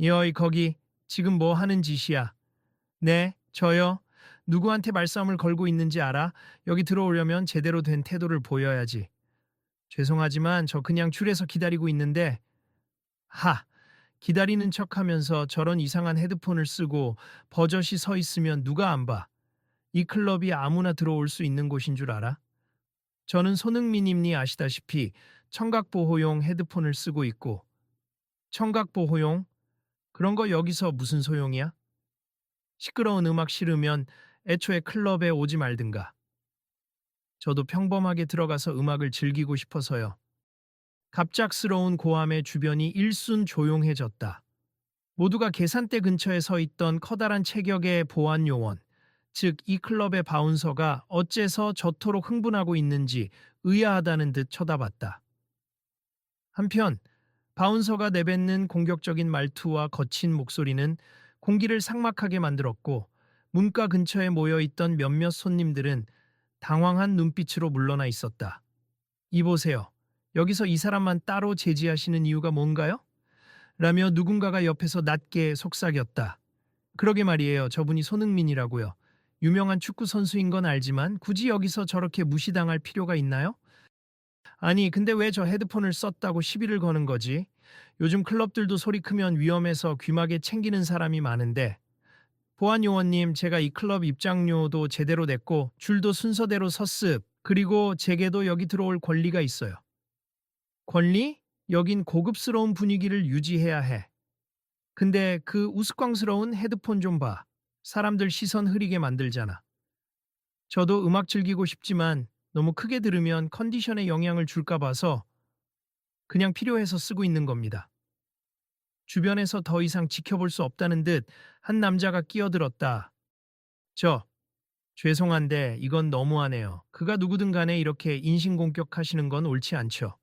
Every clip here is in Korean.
여이 거기 지금 뭐 하는 짓이야? 네, 저요. 누구한테 말싸움을 걸고 있는지 알아? 여기 들어오려면 제대로 된 태도를 보여야지. 죄송하지만 저 그냥 줄에서 기다리고 있는데 하! 기다리는 척하면서 저런 이상한 헤드폰을 쓰고 버젓이 서 있으면 누가 안 봐. 이 클럽이 아무나 들어올 수 있는 곳인 줄 알아? 저는 손흥민님이 아시다시피 청각보호용 헤드폰을 쓰고 있고 청각보호용? 그런 거 여기서 무슨 소용이야? 시끄러운 음악 싫으면 애초에 클럽에 오지 말든가. 저도 평범하게 들어가서 음악을 즐기고 싶어서요. 갑작스러운 고함에 주변이 일순 조용해졌다. 모두가 계산대 근처에 서 있던 커다란 체격의 보안 요원, 즉 이 클럽의 바운서가 어째서 저토록 흥분하고 있는지 의아하다는 듯 쳐다봤다. 한편 바운서가 내뱉는 공격적인 말투와 거친 목소리는 공기를 삭막하게 만들었고 문가 근처에 모여 있던 몇몇 손님들은 당황한 눈빛으로 물러나 있었다. 이보세요. 여기서 이 사람만 따로 제지하시는 이유가 뭔가요? 라며 누군가가 옆에서 낮게 속삭였다. 그러게 말이에요. 저분이 손흥민이라고요. 유명한 축구 선수인 건 알지만 굳이 여기서 저렇게 무시당할 필요가 있나요? 아니, 근데 왜 저 헤드폰을 썼다고 시비를 거는 거지? 요즘 클럽들도 소리 크면 위험해서 귀마개 챙기는 사람이 많은데. 보안요원님, 제가 이 클럽 입장료도 제대로 냈고 줄도 순서대로 섰습. 그리고 제게도 여기 들어올 권리가 있어요. 권리? 여긴 고급스러운 분위기를 유지해야 해. 근데 그 우스꽝스러운 헤드폰 좀 봐. 사람들 시선 흐리게 만들잖아. 저도 음악 즐기고 싶지만 너무 크게 들으면 컨디션에 영향을 줄까 봐서 그냥 필요해서 쓰고 있는 겁니다. 주변에서 더 이상 지켜볼 수 없다는 듯 한 남자가 끼어들었다. 저, 죄송한데 이건 너무하네요. 그가 누구든 간에 이렇게 인신공격하시는 건 옳지 않죠.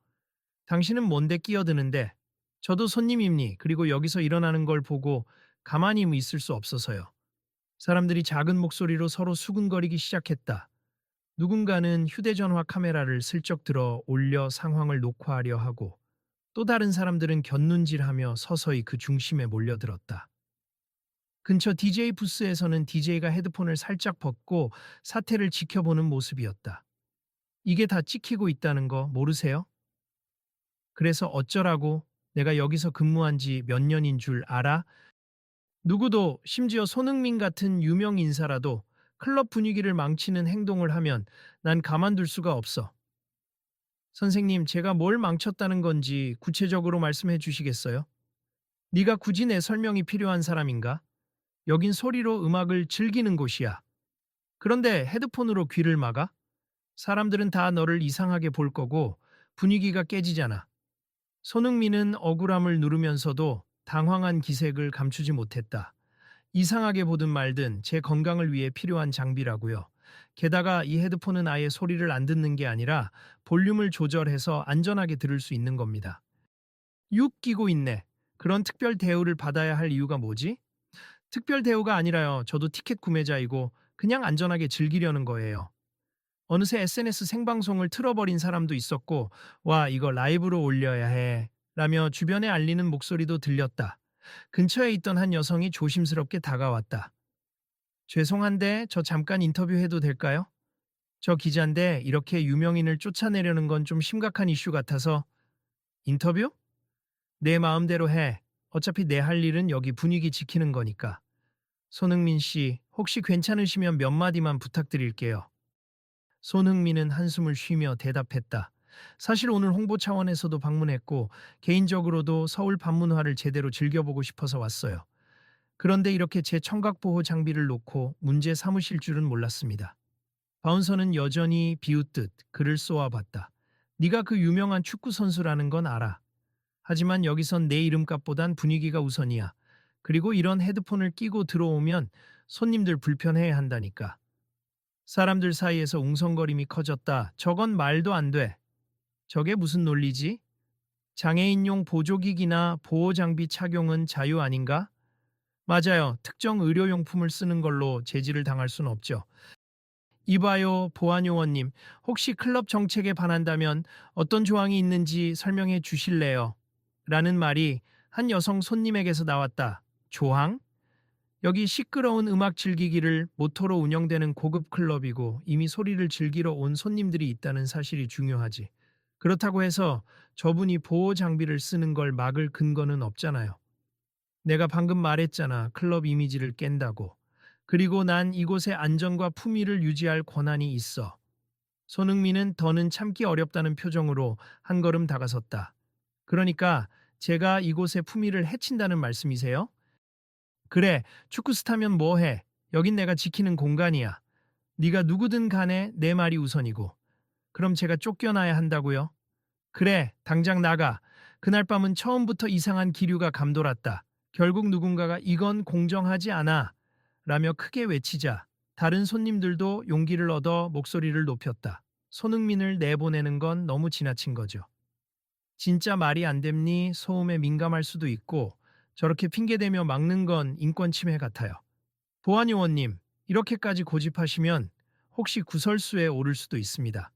당신은 뭔데 끼어드는데 저도 손님입니. 그리고 여기서 일어나는 걸 보고 가만히 있을 수 없어서요. 사람들이 작은 목소리로 서로 수근거리기 시작했다. 누군가는 휴대전화 카메라를 슬쩍 들어 올려 상황을 녹화하려 하고 또 다른 사람들은 곁눈질하며 서서히 그 중심에 몰려들었다. 근처 DJ 부스에서는 DJ가 헤드폰을 살짝 벗고 사태를 지켜보는 모습이었다. 이게 다 찍히고 있다는 거 모르세요? 그래서 어쩌라고 내가 여기서 근무한 지 몇 년인 줄 알아? 누구도 심지어 손흥민 같은 유명 인사라도 클럽 분위기를 망치는 행동을 하면 난 가만둘 수가 없어. 선생님, 제가 뭘 망쳤다는 건지 구체적으로 말씀해 주시겠어요? 네가 굳이 내 설명이 필요한 사람인가? 여긴 소리로 음악을 즐기는 곳이야. 그런데 헤드폰으로 귀를 막아? 사람들은 다 너를 이상하게 볼 거고 분위기가 깨지잖아. 손흥민은 억울함을 누르면서도 당황한 기색을 감추지 못했다. 이상하게 보든 말든 제 건강을 위해 필요한 장비라고요. 게다가 이 헤드폰은 아예 소리를 안 듣는 게 아니라 볼륨을 조절해서 안전하게 들을 수 있는 겁니다. 육 끼고 있네. 그런 특별 대우를 받아야 할 이유가 뭐지? 특별 대우가 아니라요. 저도 티켓 구매자이고 그냥 안전하게 즐기려는 거예요. 어느새 SNS 생방송을 틀어버린 사람도 있었고, 와, 이거 라이브로 올려야 해. 라며 주변에 알리는 목소리도 들렸다. 근처에 있던 한 여성이 조심스럽게 다가왔다. 죄송한데 저 잠깐 인터뷰해도 될까요? 저 기자인데 이렇게 유명인을 쫓아내려는 건 좀 심각한 이슈 같아서. 인터뷰? 내 마음대로 해. 어차피 내 할 일은 여기 분위기 지키는 거니까. 손흥민 씨, 혹시 괜찮으시면 몇 마디만 부탁드릴게요. 손흥민은 한숨을 쉬며 대답했다. 사실 오늘 홍보 차원에서도 방문했고 개인적으로도 서울 방문화를 제대로 즐겨보고 싶어서 왔어요. 그런데 이렇게 제 청각보호 장비를 놓고 문제 삼으실 줄은 몰랐습니다. 바운서는 여전히 비웃듯 그를 쏘아봤다. 네가 그 유명한 축구 선수라는 건 알아. 하지만 여기선 내 이름값보단 분위기가 우선이야. 그리고 이런 헤드폰을 끼고 들어오면 손님들 불편해야 한다니까. 사람들 사이에서 웅성거림이 커졌다. 저건 말도 안 돼. 저게 무슨 논리지? 장애인용 보조기기나 보호장비 착용은 자유 아닌가? 맞아요. 특정 의료용품을 쓰는 걸로 제지를 당할 순 없죠. 이봐요, 보안요원님. 혹시 클럽 정책에 반한다면 어떤 조항이 있는지 설명해 주실래요? 라는 말이 한 여성 손님에게서 나왔다. 조항? 여기 시끄러운 음악 즐기기를 모토로 운영되는 고급 클럽이고 이미 소리를 즐기러 온 손님들이 있다는 사실이 중요하지. 그렇다고 해서 저분이 보호 장비를 쓰는 걸 막을 근거는 없잖아요. 내가 방금 말했잖아. 클럽 이미지를 깬다고. 그리고 난 이곳의 안전과 품위를 유지할 권한이 있어. 손흥민은 더는 참기 어렵다는 표정으로 한 걸음 다가섰다. 그러니까 제가 이곳의 품위를 해친다는 말씀이세요? 그래, 축구 스타면 뭐해? 여긴 내가 지키는 공간이야. 네가 누구든 간에 내 말이 우선이고. 그럼 제가 쫓겨나야 한다고요? 그래, 당장 나가. 그날 밤은 처음부터 이상한 기류가 감돌았다. 결국 누군가가 이건 공정하지 않아. 라며 크게 외치자 다른 손님들도 용기를 얻어 목소리를 높였다. 손흥민을 내보내는 건 너무 지나친 거죠. 진짜 말이 안 됩니? 소음에 민감할 수도 있고 저렇게 핑계대며 막는 건 인권 침해 같아요. 보안요원님, 이렇게까지 고집하시면 혹시 구설수에 오를 수도 있습니다.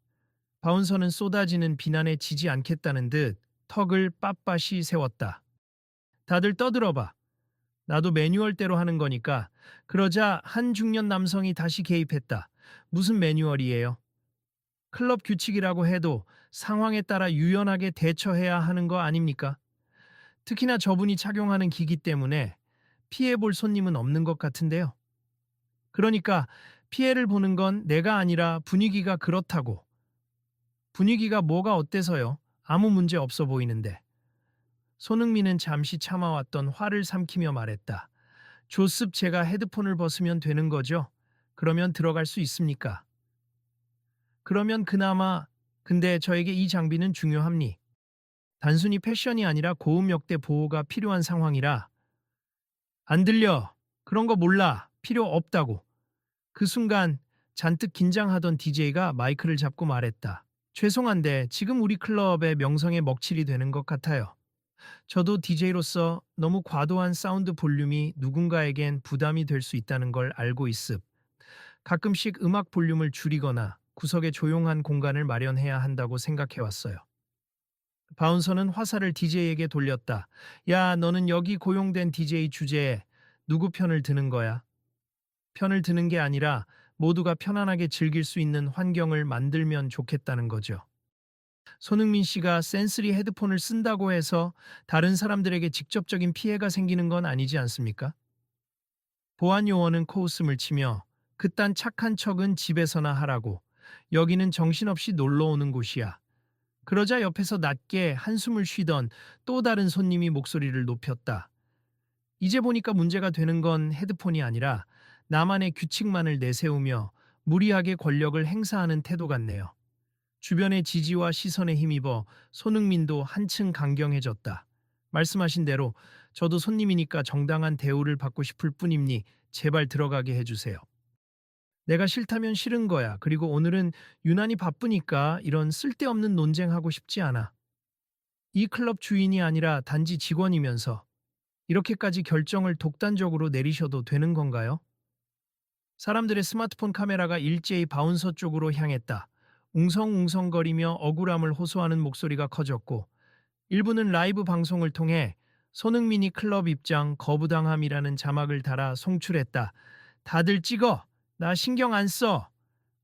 바운서는 쏟아지는 비난에 지지 않겠다는 듯 턱을 빳빳이 세웠다. 다들 떠들어봐. 나도 매뉴얼대로 하는 거니까. 그러자 한 중년 남성이 다시 개입했다. 무슨 매뉴얼이에요? 클럽 규칙이라고 해도 상황에 따라 유연하게 대처해야 하는 거 아닙니까? 특히나 저분이 착용하는 기기 때문에 피해볼 손님은 없는 것 같은데요. 그러니까 피해를 보는 건 내가 아니라 분위기가 그렇다고. 분위기가 뭐가 어때서요? 아무 문제 없어 보이는데. 손흥민은 잠시 참아왔던 화를 삼키며 말했다. 조습 제가 헤드폰을 벗으면 되는 거죠? 그러면 들어갈 수 있습니까? 그러면 그나마 근데 저에게 이 장비는 중요합니. 단순히 패션이 아니라 고음 역대 보호가 필요한 상황이라. 안 들려. 그런 거 몰라. 필요 없다고. 그 순간 잔뜩 긴장하던 DJ가 마이크를 잡고 말했다. 죄송한데 지금 우리 클럽의 명성에 먹칠이 되는 것 같아요. 저도 DJ로서 너무 과도한 사운드 볼륨이 누군가에겐 부담이 될 수 있다는 걸 알고 있습. 가끔씩 음악 볼륨을 줄이거나 구석에 조용한 공간을 마련해야 한다고 생각해왔어요. 바운서는 화살을 DJ에게 돌렸다. 야, 너는 여기 고용된 DJ 주제에 누구 편을 드는 거야? 편을 드는 게 아니라 모두가 편안하게 즐길 수 있는 환경을 만들면 좋겠다는 거죠. 손흥민 씨가 센스리 헤드폰을 쓴다고 해서 다른 사람들에게 직접적인 피해가 생기는 건 아니지 않습니까? 보안 요원은 코웃음을 치며 그딴 착한 척은 집에서나 하라고. 여기는 정신없이 놀러 오는 곳이야. 그러자 옆에서 낮게 한숨을 쉬던 또 다른 손님이 목소리를 높였다. 이제 보니까 문제가 되는 건 헤드폰이 아니라 나만의 규칙만을 내세우며 무리하게 권력을 행사하는 태도 같네요. 주변의 지지와 시선에 힘입어 손흥민도 한층 강경해졌다. 말씀하신 대로 저도 손님이니까 정당한 대우를 받고 싶을 뿐이니 제발 들어가게 해주세요. 내가 싫다면 싫은 거야. 그리고 오늘은 유난히 바쁘니까 이런 쓸데없는 논쟁하고 싶지 않아. 이 클럽 주인이 아니라 단지 직원이면서 이렇게까지 결정을 독단적으로 내리셔도 되는 건가요? 사람들의 스마트폰 카메라가 일제히 바운서 쪽으로 향했다. 웅성웅성거리며 억울함을 호소하는 목소리가 커졌고 일부는 라이브 방송을 통해 손흥민이 클럽 입장 거부당함이라는 자막을 달아 송출했다. 다들 찍어! 나 신경 안 써!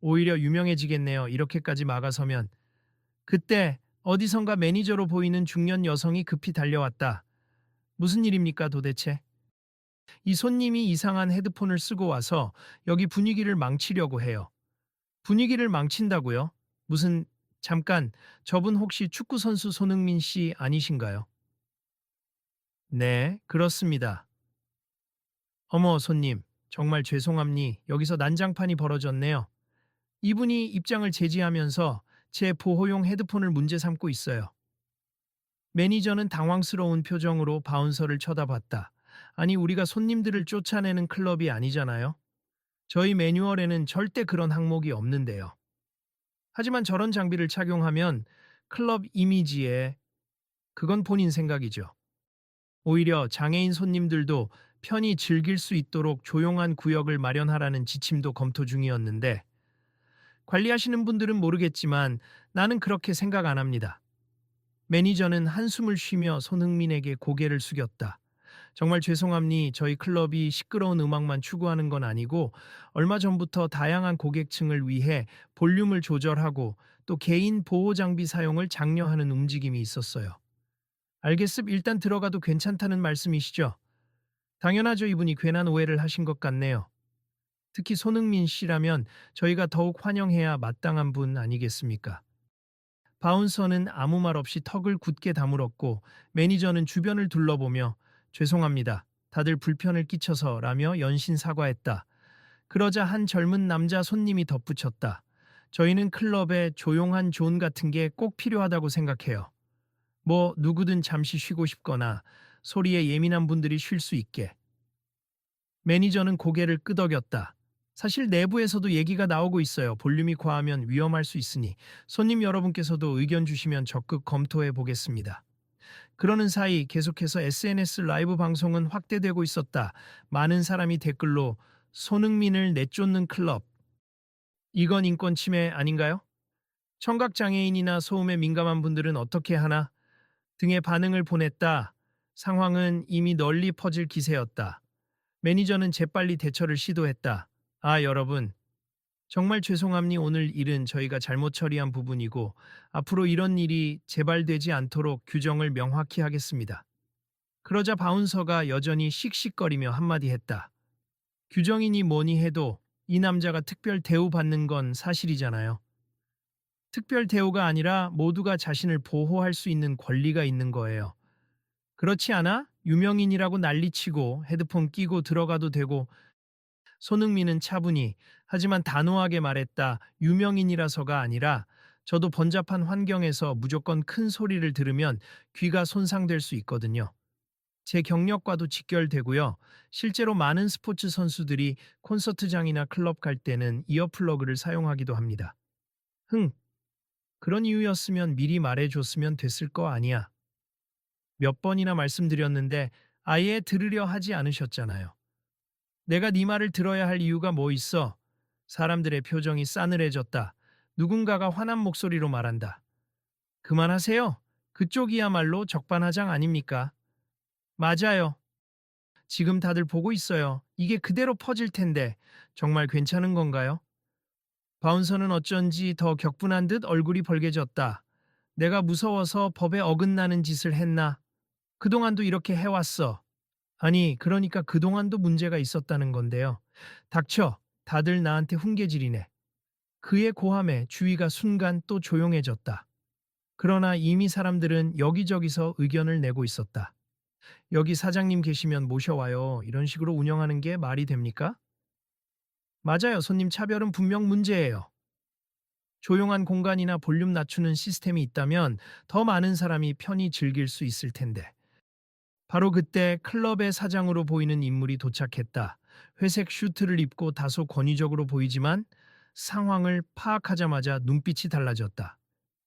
오히려 유명해지겠네요. 이렇게까지 막아서면. 그때 어디선가 매니저로 보이는 중년 여성이 급히 달려왔다. 무슨 일입니까 도대체? 이 손님이 이상한 헤드폰을 쓰고 와서 여기 분위기를 망치려고 해요. 분위기를 망친다고요? 무슨 잠깐 저분 혹시 축구선수 손흥민 씨 아니신가요? 네, 그렇습니다. 어머 손님, 정말 죄송합니. 여기서 난장판이 벌어졌네요. 이분이 입장을 제지하면서 제 보호용 헤드폰을 문제 삼고 있어요. 매니저는 당황스러운 표정으로 바운서를 쳐다봤다. 아니 우리가 손님들을 쫓아내는 클럽이 아니잖아요. 저희 매뉴얼에는 절대 그런 항목이 없는데요. 하지만 저런 장비를 착용하면 클럽 이미지에 그건 본인 생각이죠. 오히려 장애인 손님들도 편히 즐길 수 있도록 조용한 구역을 마련하라는 지침도 검토 중이었는데 관리하시는 분들은 모르겠지만 나는 그렇게 생각 안 합니다. 매니저는 한숨을 쉬며 손흥민에게 고개를 숙였다. 정말 죄송합니. 저희 클럽이 시끄러운 음악만 추구하는 건 아니고 얼마 전부터 다양한 고객층을 위해 볼륨을 조절하고 또 개인 보호 장비 사용을 장려하는 움직임이 있었어요. 알겠습. 일단 들어가도 괜찮다는 말씀이시죠? 당연하죠. 이분이 괜한 오해를 하신 것 같네요. 특히 손흥민 씨라면 저희가 더욱 환영해야 마땅한 분 아니겠습니까? 바운서는 아무 말 없이 턱을 굳게 다물었고 매니저는 주변을 둘러보며 죄송합니다. 다들 불편을 끼쳐서라며 연신 사과했다. 그러자 한 젊은 남자 손님이 덧붙였다. 저희는 클럽에 조용한 존 같은 게 꼭 필요하다고 생각해요. 뭐 누구든 잠시 쉬고 싶거나 소리에 예민한 분들이 쉴 수 있게. 매니저는 고개를 끄덕였다. 사실 내부에서도 얘기가 나오고 있어요. 볼륨이 과하면 위험할 수 있으니 손님 여러분께서도 의견 주시면 적극 검토해 보겠습니다. 그러는 사이 계속해서 SNS 라이브 방송은 확대되고 있었다. 많은 사람이 댓글로 손흥민을 내쫓는 클럽. 이건 인권 침해 아닌가요? 청각장애인이나 소음에 민감한 분들은 어떻게 하나? 등의 반응을 보냈다. 상황은 이미 널리 퍼질 기세였다. 매니저는 재빨리 대처를 시도했다. 아, 여러분. 정말 죄송합니. 오늘 일은 저희가 잘못 처리한 부분이고 앞으로 이런 일이 재발되지 않도록 규정을 명확히 하겠습니다. 그러자 바운서가 여전히 씩씩거리며 한마디 했다. 규정이니 뭐니 해도 이 남자가 특별 대우받는 건 사실이잖아요. 특별 대우가 아니라 모두가 자신을 보호할 수 있는 권리가 있는 거예요. 그렇지 않아? 유명인이라고 난리치고 헤드폰 끼고 들어가도 되고. 손흥민은 차분히 하지만 단호하게 말했다. 유명인이라서가 아니라 저도 번잡한 환경에서 무조건 큰 소리를 들으면 귀가 손상될 수 있거든요. 제 경력과도 직결되고요. 실제로 많은 스포츠 선수들이 콘서트장이나 클럽 갈 때는 이어플러그를 사용하기도 합니다. 그런 이유였으면 미리 말해줬으면 됐을 거 아니야. 몇 번이나 말씀드렸는데 아예 들으려 하지 않으셨잖아요. 내가 네 말을 들어야 할 이유가 뭐 있어? 사람들의 표정이 싸늘해졌다. 누군가가 화난 목소리로 말한다. 그만하세요. 그쪽이야말로 적반하장 아닙니까? 맞아요. 지금 다들 보고 있어요. 이게 그대로 퍼질 텐데 정말 괜찮은 건가요? 바운서는 어쩐지 더 격분한 듯 얼굴이 벌개졌다. 내가 무서워서 법에 어긋나는 짓을 했나? 그동안도 이렇게 해왔어. 아니, 그러니까 그동안도 문제가 있었다는 건데요. 닥쳐. 다들 나한테 훈계질이네. 그의 고함에 주위가 순간 또 조용해졌다. 그러나 이미 사람들은 여기저기서 의견을 내고 있었다. 여기 사장님 계시면 모셔와요. 이런 식으로 운영하는 게 말이 됩니까? 맞아요. 손님 차별은 분명 문제예요. 조용한 공간이나 볼륨 낮추는 시스템이 있다면 더 많은 사람이 편히 즐길 수 있을 텐데. 바로 그때 클럽의 사장으로 보이는 인물이 도착했다. 회색 슈트를 입고 다소 권위적으로 보이지만 상황을 파악하자마자 눈빛이 달라졌다.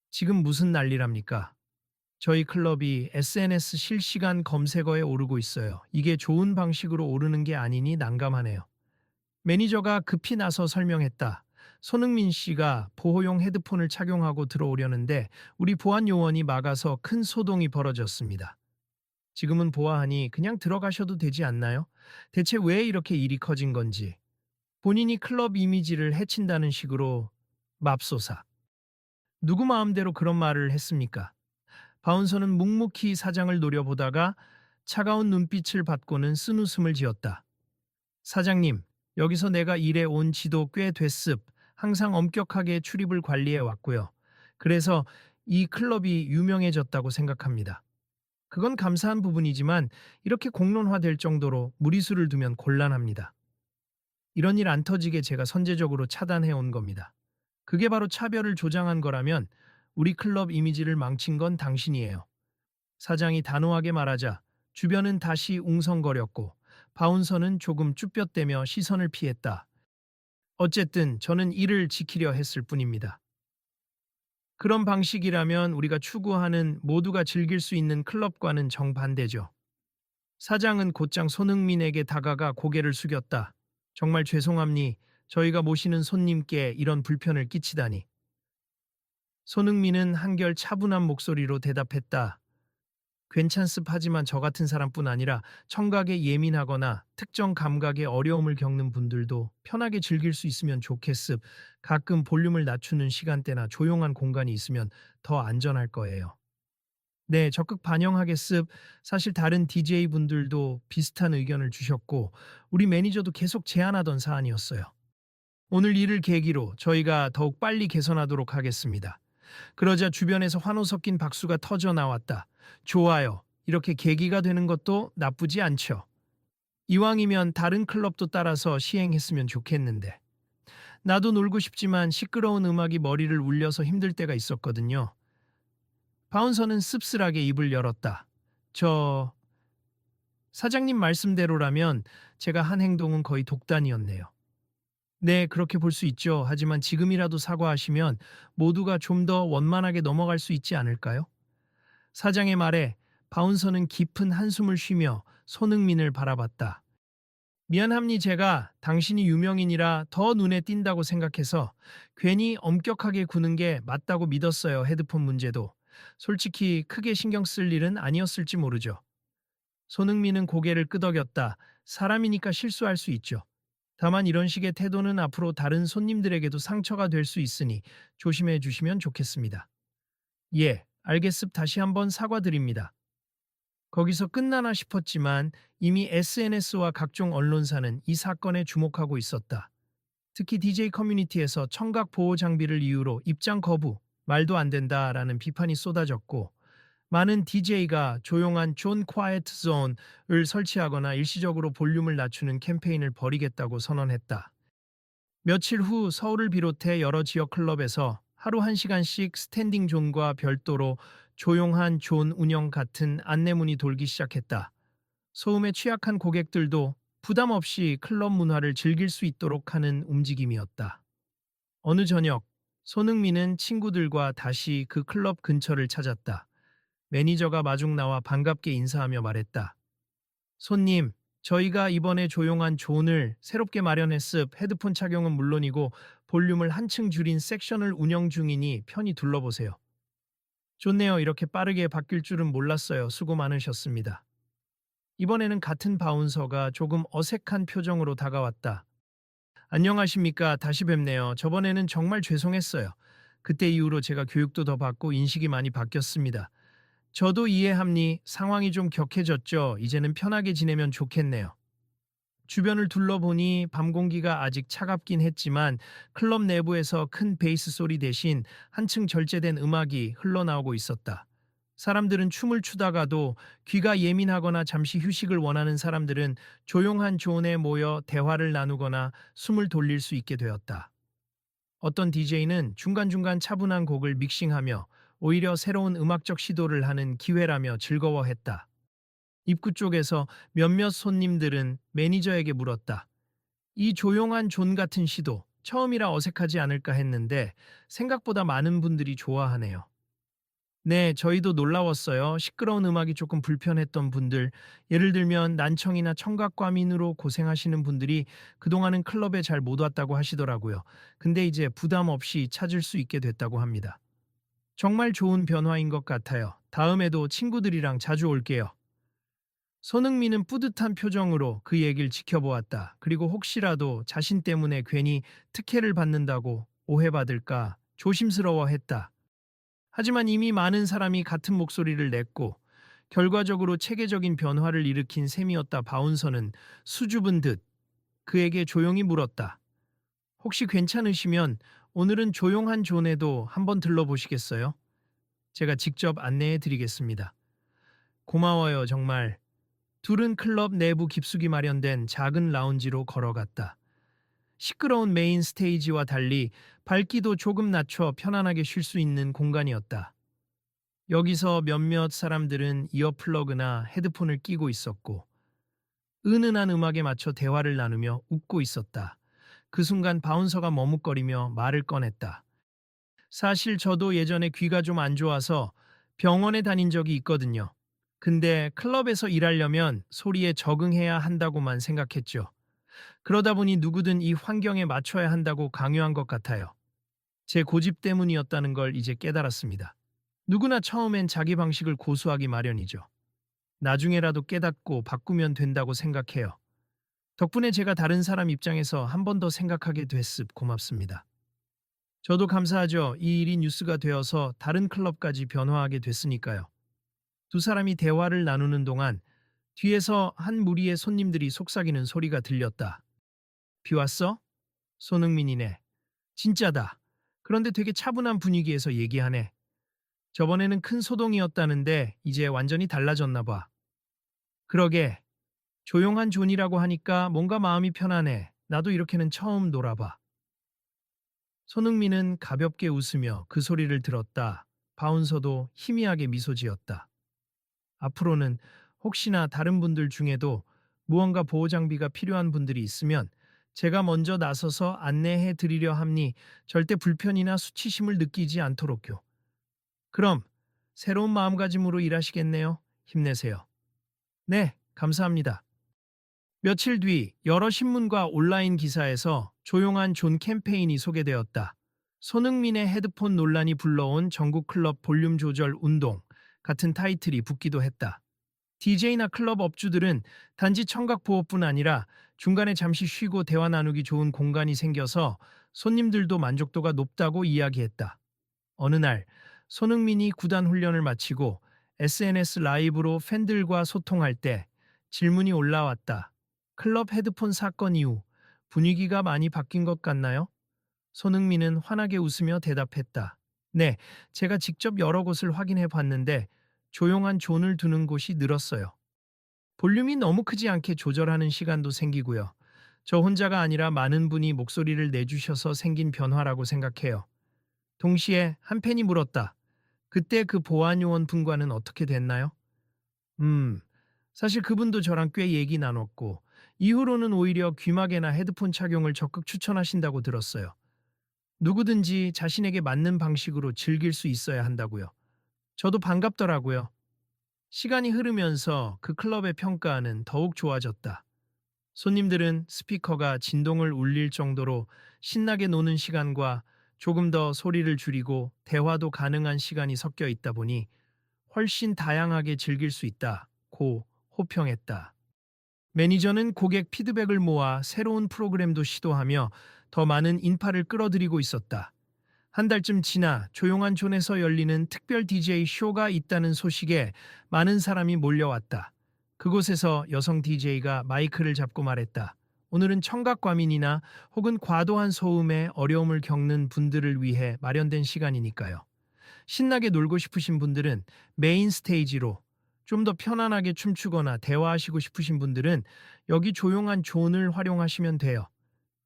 지금 무슨 난리랍니까? 저희 클럽이 SNS 실시간 검색어에 오르고 있어요. 이게 좋은 방식으로 오르는 게 아니니 난감하네요. 매니저가 급히 나서 설명했다. 손흥민 씨가 보호용 헤드폰을 착용하고 들어오려는데 우리 보안 요원이 막아서 큰 소동이 벌어졌습니다. 지금은 보아하니 그냥 들어가셔도 되지 않나요? 대체 왜 이렇게 일이 커진 건지. 본인이 클럽 이미지를 해친다는 식으로 맙소사. 누구 마음대로 그런 말을 했습니까? 바운서는 묵묵히 사장을 노려보다가 차가운 눈빛을 받고는 쓴웃음을 지었다. 사장님, 여기서 내가 일해 온 지도 꽤 됐습. 항상 엄격하게 출입을 관리해 왔고요. 그래서 이 클럽이 유명해졌다고 생각합니다. 그건 감사한 부분이지만 이렇게 공론화될 정도로 무리수를 두면 곤란합니다. 이런 일 안 터지게 제가 선제적으로 차단해 온 겁니다. 그게 바로 차별을 조장한 거라면 우리 클럽 이미지를 망친 건 당신이에요. 사장이 단호하게 말하자 주변은 다시 웅성거렸고 바운서는 조금 쭈뼛대며 시선을 피했다. 어쨌든 저는 이를 지키려 했을 뿐입니다. 그런 방식이라면 우리가 추구하는 모두가 즐길 수 있는 클럽과는 정반대죠. 사장은 곧장 손흥민에게 다가가 고개를 숙였다. 정말 죄송합니. 저희가 모시는 손님께 이런 불편을 끼치다니. 손흥민은 한결 차분한 목소리로 대답했다. 괜찮습 하지만 저 같은 사람뿐 아니라 청각에 예민하거나 특정 감각에 어려움을 겪는 분들도 편하게 즐길 수 있으면 좋겠습. 가끔 볼륨을 낮추는 시간대나 조용한 공간이 있으면 더 안전할 거예요. 네, 적극 반영하겠습. 사실 다른 DJ분들도 비슷한 의견을 주셨고 우리 매니저도 계속 제안하던 사안이었어요. 오늘 이를 계기로 저희가 더욱 빨리 개선하도록 하겠습니다. 그러자 주변에서 환호 섞인 박수가 터져 나왔다. 좋아요. 이렇게 계기가 되는 것도 나쁘지 않죠. 이왕이면 다른 클럽도 따라서 시행했으면 좋겠는데. 나도 놀고 싶지만 시끄러운 음악이 머리를 울려서 힘들 때가 있었거든요. 바운서는 씁쓸하게 입을 열었다. 저 사장님 말씀대로라면 제가 한 행동은 거의 독단이었네요. 네, 그렇게 볼 수 있죠. 하지만 지금이라도 사과하시면 모두가 좀 더 원만하게 넘어갈 수 있지 않을까요? 사장의 말에 바운서는 깊은 한숨을 쉬며 손흥민을 바라봤다. 미안합니 제가 당신이 유명인이라 더 눈에 띈다고 생각해서 괜히 엄격하게 구는 게 맞다고 믿었어요. 헤드폰 문제도. 솔직히 크게 신경 쓸 일은 아니었을지 모르죠. 손흥민은 고개를 끄덕였다. 사람이니까 실수할 수 있죠. 다만 이런 식의 태도는 앞으로 다른 손님들에게도 상처가 될 수 있으니 조심해 주시면 좋겠습니다. 예, 알겠습. 다시 한번 사과드립니다. 거기서 끝나나 싶었지만 이미 SNS와 각종 언론사는 이 사건에 주목하고 있었다. 특히 DJ 커뮤니티에서 청각 보호 장비를 이유로 입장 거부, 말도 안 된다라는 비판이 쏟아졌고 많은 DJ가 조용한 존 콰이트 존을 설치하거나 일시적으로 볼륨을 낮추는 캠페인을 벌이겠다고 선언했다. 며칠 후 서울을 비롯해 여러 지역 클럽에서 하루 1시간씩 스탠딩 존과 별도로 조용한 존 운영 같은 안내문이 돌기 시작했다. 소음에 취약한 고객들도 부담 없이 클럽 문화를 즐길 수 있도록 하는 움직임이었다. 어느 저녁, 손흥민은 친구들과 다시 그 클럽 근처를 찾았다. 매니저가 마중 나와 반갑게 인사하며 말했다. 손님, 저희가 이번에 조용한 존을 새롭게 마련했습. 헤드폰 착용은 물론이고 볼륨을 한층 줄인 섹션을 운영 중이니 편히 둘러보세요. 좋네요. 이렇게 빠르게 바뀔 줄은 몰랐어요. 수고 많으셨습니다. 이번에는 같은 바운서가 조금 어색한 표정으로 다가왔다. 안녕하십니까. 다시 뵙네요. 저번에는 정말 죄송했어요. 그때 이후로 제가 교육도 더 받고 인식이 많이 바뀌었습니다. 저도 이해합니. 상황이 좀 격해졌죠. 이제는 편하게 지내면 좋겠네요. 주변을 둘러보니 밤 공기가 아직 차갑긴 했지만 클럽 내부에서 큰 베이스 소리 대신 한층 절제된 음악이 흘러나오고 있었다. 사람들은 춤을 추다가도 귀가 예민하거나 잠시 휴식을 원하는 사람들은 조용한 존에 모여 대화를 나누거나 숨을 돌릴 수 있게 되었다. 어떤 DJ는 중간중간 차분한 곡을 믹싱하며 오히려 새로운 음악적 시도를 하는 기회라며 즐거워했다. 입구 쪽에서 몇몇 손님들은 매니저에게 물었다. 이 조용한 존 같은 시도 처음이라 어색하지 않을까 했는데 생각보다 많은 분들이 좋아하네요. 네, 저희도 놀라웠어요. 시끄러운 음악이 조금 불편했던 분들, 예를 들면 난청이나 청각과민으로 고생하시는 분들이 그동안은 클럽에 잘 못 왔다고 하시더라고요. 근데 이제 부담 없이 찾을 수 있게 됐다고 합니다. 정말 좋은 변화인 것 같아요. 다음에도 친구들이랑 자주 올게요. 손흥민은 뿌듯한 표정으로 그 얘기를 지켜보았다. 그리고 혹시라도 자신 때문에 괜히 특혜를 받는다고 오해받을까 조심스러워했다. 하지만 이미 많은 사람이 같은 목소리를 냈고 결과적으로 체계적인 변화를 일으킨 셈이었다. 바운서는 수줍은 듯 그에게 조용히 물었다. 혹시 괜찮으시면 오늘은 조용한 존에도 한번 들러보시겠어요? 제가 직접 안내해 드리겠습니다. 고마워요, 정말. 둘은 클럽 내부 깊숙이 마련된 작은 라운지로 걸어갔다. 시끄러운 메인 스테이지와 달리 밝기도 조금 낮춰 편안하게 쉴 수 있는 공간이었다. 여기서 몇몇 사람들은 이어플러그나 헤드폰을 끼고 있었고 은은한 음악에 맞춰 대화를 나누며 웃고 있었다. 그 순간 바운서가 머뭇거리며 말을 꺼냈다. 사실 저도 예전에 귀가 좀 안 좋아서 병원에 다닌 적이 있거든요. 근데 클럽에서 일하려면 소리에 적응해야 한다고만 생각했죠. 그러다 보니 누구든 이 환경에 맞춰야 한다고 강요한 것 같아요. 제 고집 때문이었다는 걸 이제 깨달았습니다. 누구나 처음엔 자기 방식을 고수하기 마련이죠. 나중에라도 깨닫고 바꾸면 된다고 생각해요. 덕분에 제가 다른 사람 입장에서 한 번 더 생각하게 됐습. 고맙습니다. 저도 감사하죠. 이 일이 뉴스가 되어서 다른 클럽까지 변화하게 됐으니까요. 두 사람이 대화를 나누는 동안 뒤에서 한 무리의 손님들이 속삭이는 소리가 들렸다. 비 왔어? 손흥민이네. 진짜다. 그런데 되게 차분한 분위기에서 얘기하네. 저번에는 큰 소동이었다는데 이제 완전히 달라졌나 봐. 그러게. 조용한 존이라고 하니까 뭔가 마음이 편하네. 나도 이렇게는 처음 놀아봐. 손흥민은 가볍게 웃으며 그 소리를 들었다. 바운서도 희미하게 미소 지었다. 앞으로는 혹시나 다른 분들 중에도 무언가 보호 장비가 필요한 분들이 있으면 제가 먼저 나서서 안내해 드리려 함니 절대 불편이나 수치심을 느끼지 않도록요. 그럼 새로운 마음가짐으로 일하시겠네요. 힘내세요. 네, 감사합니다. 며칠 뒤 여러 신문과 온라인 기사에서 조용한 존 캠페인이 소개되었다. 손흥민의 헤드폰 논란이 불러온 전국 클럽 볼륨 조절 운동 같은 타이틀이 붙기도 했다. DJ나 클럽 업주들은 단지 청각 보호뿐 아니라 중간에 잠시 쉬고 대화 나누기 좋은 공간이 생겨서 손님들도 만족도가 높다고 이야기했다. 어느 날 손흥민이 구단 훈련을 마치고 SNS 라이브로 팬들과 소통할 때 질문이 올라왔다. 클럽 헤드폰 사건 이후 분위기가 많이 바뀐 것 같나요? 손흥민은 환하게 웃으며 대답했다. 네, 제가 직접 여러 곳을 확인해 봤는데 조용한 존을 두는 곳이 늘었어요. 볼륨이 너무 크지 않게 조절하는 시간도 생기고요. 저 혼자가 아니라 많은 분이 목소리를 내주셔서 생긴 변화라고 생각해요. 동시에 한 팬이 물었다. 그때 그 보안 요원 분과는 어떻게 됐나요? 음, 사실 그분도 저랑 꽤 얘기 나눴고, 이후로는 오히려 귀마개나 헤드폰 착용을 적극 추천하신다고 들었어요. 누구든지 자신에게 맞는 방식으로 즐길 수 있어야 한다고요. 저도 반갑더라고요. 시간이 흐르면서 그 클럽의 평가는 더욱 좋아졌다. 손님들은 스피커가 진동을 울릴 정도로 신나게 노는 시간과 조금 더 소리를 줄이고 대화도 가능한 시간이 섞여 있다 보니 훨씬 다양하게 즐길 수 있다고 호평했다. 매니저는 고객 피드백을 모아 새로운 프로그램도 시도하며 더 많은 인파를 끌어들이고 있었다. 한 달쯤 지나 조용한 존에서 열리는 특별 DJ 쇼가 있다는 소식에 많은 사람이 몰려왔다. 그곳에서 여성 DJ가 마이크를 잡고 말했다. 오늘은 청각과민이나 혹은 과도한 소음에 어려움을 겪는 분들을 위해 마련된 시간이니까요. 신나게 놀고 싶으신 분들은 메인 스테이지로, 좀 더 편안하게 춤추거나 대화하시고 싶으신 분들은 여기 조용한 존을 활용하시면 돼요.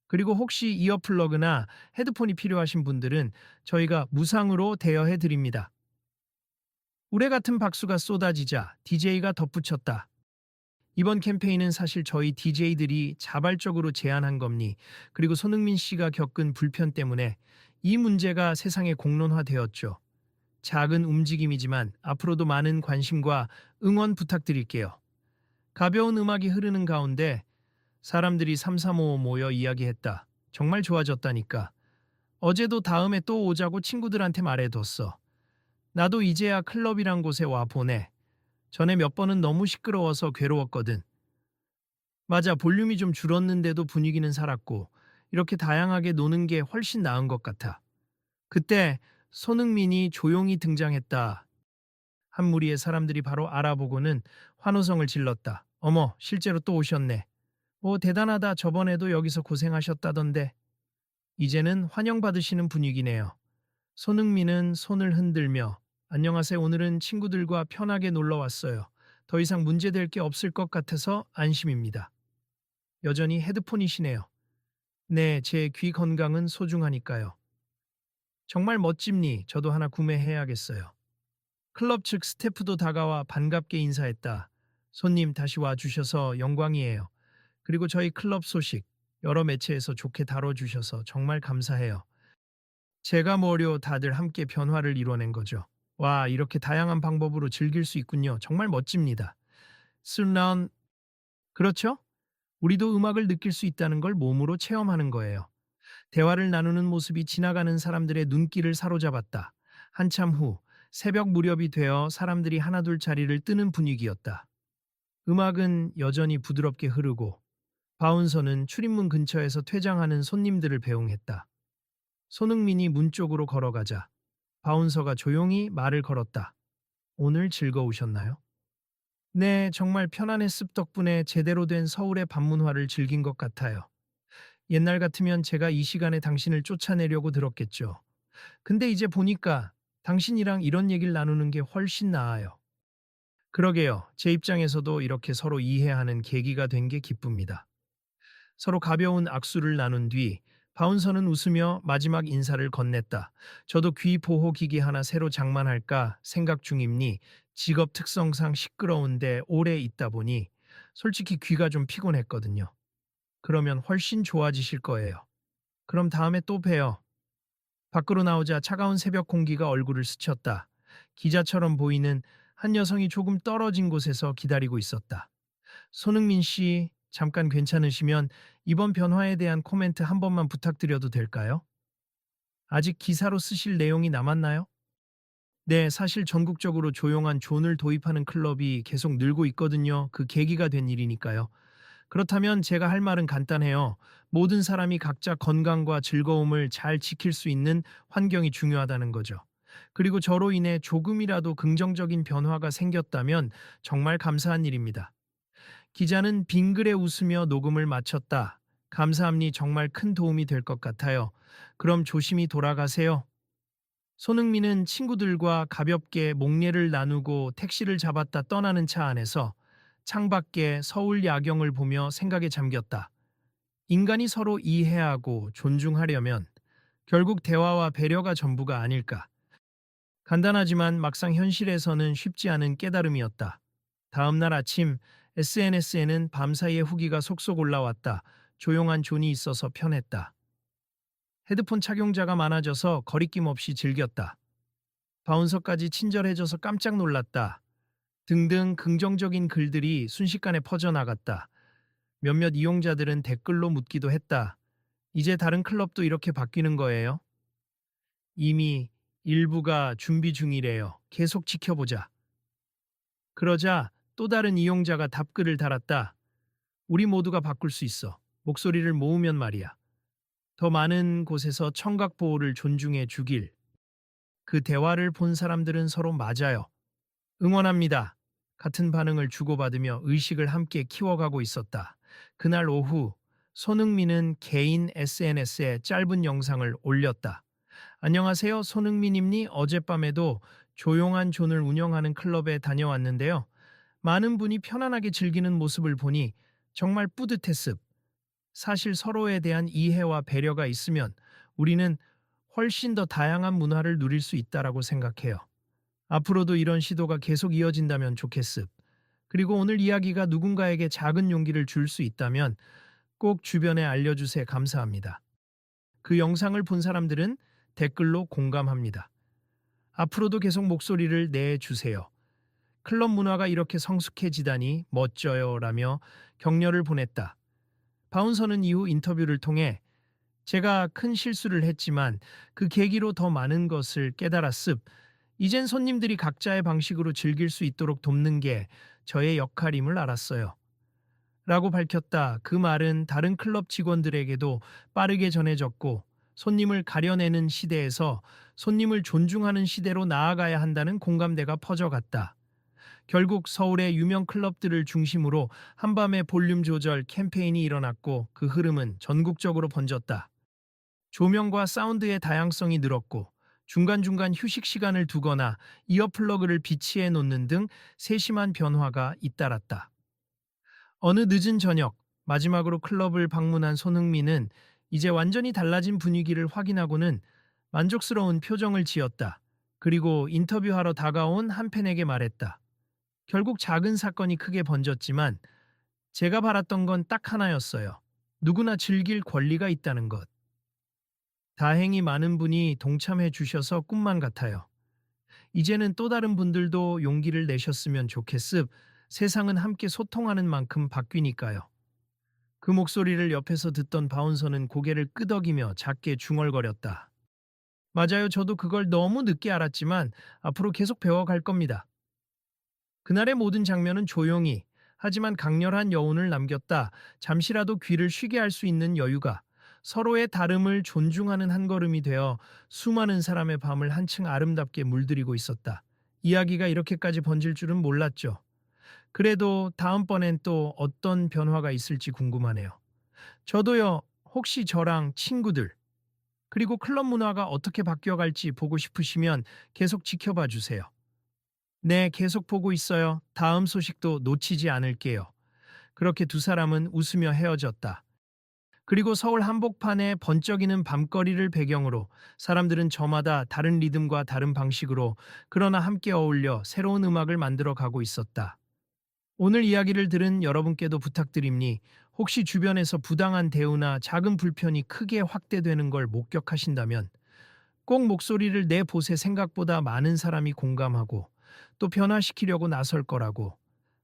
그리고 혹시 이어플러그나 헤드폰이 필요하신 분들은 저희가 무상으로 대여해 드립니다. 우레 같은 박수가 쏟아지자 DJ가 덧붙였다. 이번 캠페인은 사실 저희 DJ들이 자발적으로 제안한 겁니. 그리고 손흥민 씨가 겪은 불편 때문에 이 문제가 세상에 공론화되었죠. 작은 움직임이지만 앞으로도 많은 관심과 응원 부탁드릴게요. 가벼운 음악이 흐르는 가운데 사람들이 삼삼오오 모여 이야기했다. 정말 좋아졌다니까. 어제도 다음에 또 오자고 친구들한테 말해뒀어. 나도 이제야 클럽이란 곳에 와 보네. 전에 몇 번은 너무 시끄러워서 괴로웠거든. 맞아, 볼륨이 좀 줄었는데도 분위기는 살았고 이렇게 다양하게 노는 게 훨씬 나은 것 같아. 그때 손흥민이 조용히 등장했다. 한 무리의 사람들이 바로 알아보고는 환호성을 질렀다. 어머, 실제로 또 오셨네. 오, 대단하다. 저번에도 여기서 고생하셨다던데. 이제는 환영받으시는 분위기네요. 손흥민은 손을 흔들며 안녕하세요. 오늘은 친구들과 편하게 놀러 왔어요. 더 이상 문제될 게 없을 것 같아서 안심입니다. 여전히 헤드폰이시네요. 네, 제 귀 건강은 소중하니까요. 정말 멋집니. 저도 하나 구매해야겠어요. 클럽 측 스태프도 다가와 반갑게 인사했다. 손님 다시 와주셔서 영광이에요. 그리고 저희 클럽 소식 여러 매체에서 좋게 다뤄주셔서 정말 감사해요. 제가 뭐려 다들 함께 변화를 이뤄낸 거죠. 와, 이렇게 다양한 방법으로 즐길 수 있군요. 정말 멋집니다. 슬라운, 그렇죠? 우리도 음악을 느낄 수 있다는 걸 몸으로 체험하는 거예요. 대화를 나누는 모습이 지나가는 사람들의 눈길을 사로잡았다. 한참 후 새벽 무렵이 되어 사람들이 하나둘 자리를 뜨는 분위기였다. 음악은 여전히 부드럽게 흐르고 바운서는 출입문 근처에서 퇴장하는 손님들을 배웅했다. 손흥민이 문 쪽으로 걸어가자 바운서가 조용히 말을 걸었다. 오늘 즐거우셨나요? 네, 정말 편안한 습 덕분에 제대로 된 서울의 밤문화를 즐긴 것 같아요. 옛날 같으면 제가 이 시간에 당신을 쫓아내려고 들었겠죠. 근데 이제 보니까 당신이랑 이런 얘기를 나누는 게 훨씬 나아요. 그러게요. 제 입장에서도 이렇게 서로 이해하는 계기가 된 게 기쁩니다. 서로 가벼운 악수를 나눈 뒤 바운서는 웃으며 마지막 인사를 건넸다. 저도 귀 보호 기기 하나 새로 장만할까 생각 중입니. 직업 특성상 시끄러운데 오래 있다 보니 솔직히 귀가 좀 피곤했거든요. 그러면 훨씬 좋아지실 거예요. 그럼 다음에 또 봬요. 밖으로 나오자 차가운 새벽 공기가 얼굴을 스쳤다. 기자처럼 보이는 한 여성이 조금 떨어진 곳에서 기다리고 있었다. 손흥민 씨, 잠깐 괜찮으시면 이번 변화에 대한 코멘트 한 번만 부탁드려도 될까요? 아직 기사로 쓰실 내용이 남았나요? 네, 사실 전국적으로 조용한 존을 도입하는 클럽이 계속 늘고 있거든요. 그 계기가 된 일이니까요. 그렇다면 제가 할 말은 간단해요. 모든 사람이 각자 건강과 즐거움을 잘 지킬 수 있는 환경이 중요하다는 거죠. 그리고 저로 인해 조금이라도 긍정적인 변화가 생겼다면 정말 감사한 일입니다. 기자는 빙그레 웃으며 녹음을 마쳤다. 감사합니 정말 큰 도움이 될 것 같아요. 그럼 조심히 돌아가세요. 손흥민은 친구들과 가볍게 목례를 나누고 택시를 잡았다 떠나는 차 안에서 창밖에 서울 야경을 보며 생각에 잠겼다. 인간이 서로 이해하고 존중하려면 결국 대화와 배려가 전부가 아닐까. 간단하지만 막상 현실에서는 쉽지 않은 깨달음이었다. 다음 날 아침 SNS에는 밤사이에 후기가 속속 올라왔다. 조용한 존이 있어서 편했다. 헤드폰 착용자가 많아져서 거리낌 없이 즐겼다. 바운서까지 친절해져서 깜짝 놀랐다. 등등 긍정적인 글들이 순식간에 퍼져나갔다. 몇몇 이용자들은 댓글로 묻기도 했다. 이제 다른 클럽도 이렇게 바뀌는 거예요? 이미 일부가 준비 중이래요. 계속 지켜보자. 그러자 또 다른 이용자가 답글을 달았다. 우리 모두가 바꿀 수 있어. 목소리를 모으면 말이야. 더 많은 곳에서 청각 보호를 존중해 주길. 그 대화를 본 사람들은 서로 맞아요. 응원합니다. 같은 반응을 주고받으며 의식을 함께 키워가고 있었다. 그날 오후 손흥민은 개인 SNS에 짧은 영상을 올렸다. 안녕하세요. 손흥민입니? 어젯밤에도 조용한 존을 운영하는 클럽에 다녀왔는데요. 많은 분이 편안하게 즐기는 모습을 보니 정말 뿌듯했습. 사실 서로에 대한 이해와 배려가 있으면 우리는 훨씬 더 다양한 문화를 누릴 수 있다라고 생각해요. 앞으로도 이런 시도가 계속 이어진다면 좋겠습. 그리고 오늘 이야기가 누군가에게 작은 용기를 줄 수 있다면 꼭 주변에 알려주세 감사합니다. 그 영상을 본 사람들은 댓글로 공감합니다. 앞으로도 계속 목소리를 내주세요. 클럽 문화가 이렇게 성숙해지다니 멋져요 라며 격려를 보냈다. 바운서는 이후 인터뷰를 통해 제가 큰 실수를 했지만 그 계기로 더 많은 것을 깨달았습. 이젠 손님들이 각자의 방식으로 즐길 수 있도록 돕는 게 저의 역할임을 알았어요. 라고 밝혔다. 그 말은 다른 클럽 직원들에게도 빠르게 전해졌고 손님을 가려내는 시대에서 손님을 존중하는 시대로 나아가야 한다는 공감대가 퍼져갔다. 결국 서울의 유명 클럽들을 중심으로 한밤의 볼륨 조절 캠페인이 일어났고 그 흐름은 전국적으로 번졌다. 조명과 사운드의 다양성이 늘었고 중간중간 휴식 시간을 두거나 이어플러그를 비치해 놓는 등 세심한 변화가 잇따랐다. 어느 늦은 저녁 마지막으로 클럽을 방문한 손흥민은 이제 완전히 달라진 분위기를 확인하고는 만족스러운 표정을 지었다. 그리고 인터뷰하러 다가온 한 팬에게 말했다. 결국 작은 사건이 크게 번졌지만 제가 바랐던 건 딱 하나였어요. 누구나 즐길 권리가 있다는 것. 다행히 많은 분이 동참해 주셔서 꿈만 같아요. 이제는 또 다른 분들도 용기를 내셨으면 좋겠습. 세상은 함께 소통하는 만큼 바뀌니까요. 그 목소리를 옆에서 듣던 바운서는 고개를 끄덕이며 작게 중얼거렸다. 맞아요. 저도 그걸 너무 늦게 알았지만 앞으로 계속 배워갈 겁니다. 그날의 모든 장면은 조용히 하지만 강렬한 여운을 남겼다. 잠시라도 귀를 쉬게 할 수 있는 여유가 서로의 다름을 존중하는 한 걸음이 되어 수많은 사람의 밤을 한층 아름답게 물들이고 있었다. 이야기가 이렇게까지 번질 줄은 몰랐죠. 그래도 다음번엔 또 어떤 변화가 있을지 궁금하네요. 저도요, 혹시 저랑 친구들, 그리고 클럽 문화가 어떻게 바뀌어갈지 보고 싶으시면 계속 지켜봐 주세요. 네, 계속 보고 있어요. 다음 소식도 놓치지 않을게요. 그렇게 두 사람은 웃으며 헤어졌다. 그리고 서울 한복판의 번쩍이는 밤거리를 배경으로 사람들은 저마다 다른 리듬과 다른 방식으로 그러나 함께 어울려 새로운 음악을 만들어 가고 있었다. 오늘 이야기를 들은 여러분께도 부탁드립니 혹시 주변에서 부당한 대우나 작은 불편이 크게 확대되는 걸 목격하신다면 꼭 목소리를 내보세 생각보다 많은 사람이 공감하고 또 변화시키려고 나설 거라고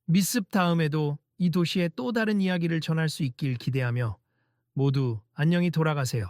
미습 다음에도 이 도시의 또 다른 이야기를 전할 수 있길 기대하며 모두 안녕히 돌아가세요.